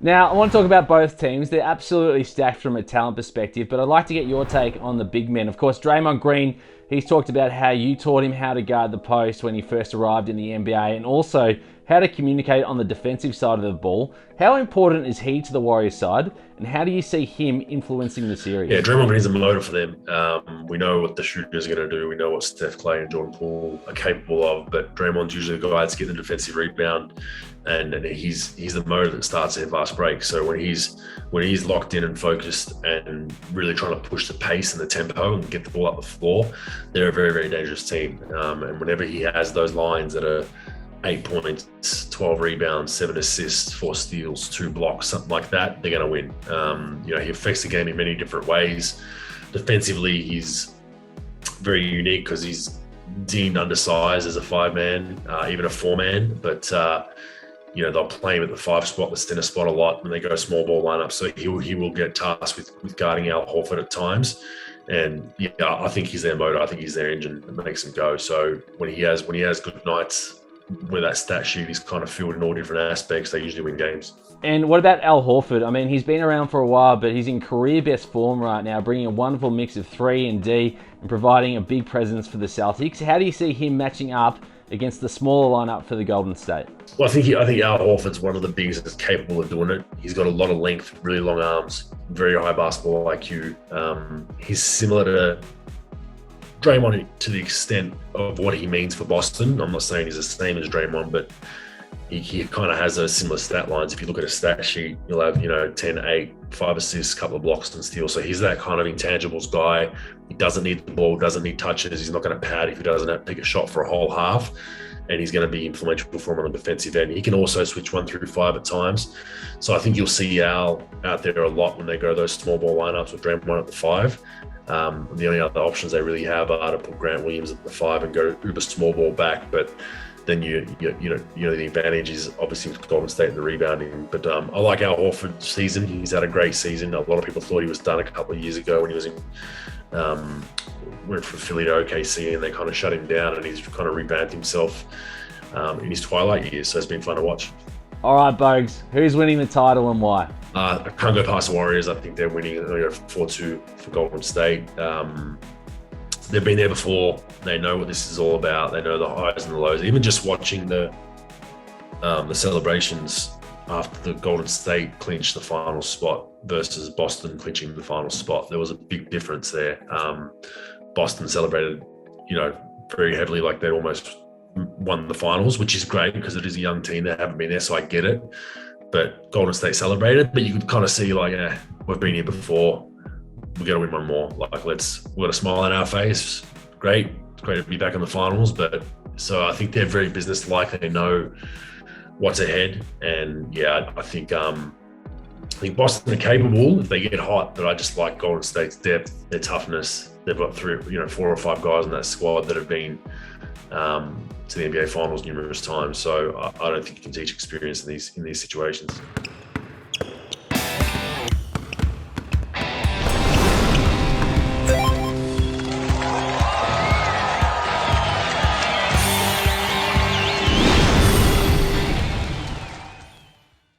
Now, I want to talk about both teams. They're absolutely stacked from a talent perspective, but I'd like to get your take on the big men. Of course, Draymond Green, he's talked about how you taught him how to guard the post when he first arrived in the NBA, and also how to communicate on the defensive side of the ball. How important is he to the Warriors side, and how do you see him influencing the series? Yeah, Draymond Green's a motor for them. We know what the shooters are going to do. We know what Steph, Clay, and Jordan Poole are capable of. But Draymond's usually the guy that's getting the defensive rebound, and he's the motor that starts their fast break. So when he's locked in and focused and really trying to push the pace and the tempo and get the ball up the floor, they're a very, very dangerous team. And whenever he has those lines that are 8 points, 12 rebounds, 7 assists, 4 steals, 2 blocks, something like that, they're going to win. He affects the game in many different ways. Defensively, he's very unique because he's deemed undersized as a 5-man, even a 4-man. But, they'll play him at the 5 spot, the center spot a lot when they go small ball lineup. So he will get tasked with guarding Al Horford at times. And yeah, I think he's their motor. I think he's their engine that makes him go. So when he has good nights, where that stat sheet is kind of filled in all different aspects, they usually win games. And what about Al Horford? I mean, he's been around for a while, but he's in career best form right now, bringing a wonderful mix of 3 and D and providing a big presence for the Celtics. How do you see him matching up against the smaller lineup for the Golden State? Well, I think Al Horford's one of the biggest that's capable of doing it. He's got a lot of length, really long arms, very high basketball IQ. He's similar to Draymond to the extent of what he means for Boston. I'm not saying he's the same as Draymond, but he kind of has those similar stat lines. If you look at a stat sheet, you'll have 10, 8, 5 assists, couple of blocks and steals. So he's that kind of intangibles guy. He doesn't need the ball, doesn't need touches. He's not going to pad if he doesn't have to take a shot for a whole half. And he's going to be influential for him on the defensive end. He can also switch 1 through 5 at times. So I think you'll see Al out there a lot when they go those small ball lineups with Draymond at the 5. The only other options they really have are to put Grant Williams at the 5 and go uber small ball back. But then the advantage is obviously with Golden State and the rebounding. But I like Al Horford's season. He's had a great season. A lot of people thought he was done a couple of years ago when he was went from Philly to OKC and they kind of shut him down, and he's kind of revamped himself in his twilight years. So it's been fun to watch. All right, Bogues, who's winning the title and why? I can't go past the Warriors. I think they're winning. They're going to go 4-2 for Golden State. They've been there before. They know what this is all about. They know the highs and the lows. Even just watching the celebrations after the Golden State clinched the final spot versus Boston clinching the final spot, there was a big difference there. Boston celebrated, very heavily, like they almost won the finals, which is great because it is a young team that haven't been there, so I get it. But Golden State celebrated, but you could kind of see we've been here before. We got to win one more. We've got a smile on our face. Great. It's great to be back in the finals. But so I think they're very business-like. They know what's ahead. And yeah, I think Boston are capable if they get hot, but I just like Golden State's depth, their toughness. They've got 4 or 5 guys in that squad that have been to the NBA finals numerous times. So I don't think you can teach experience in these situations.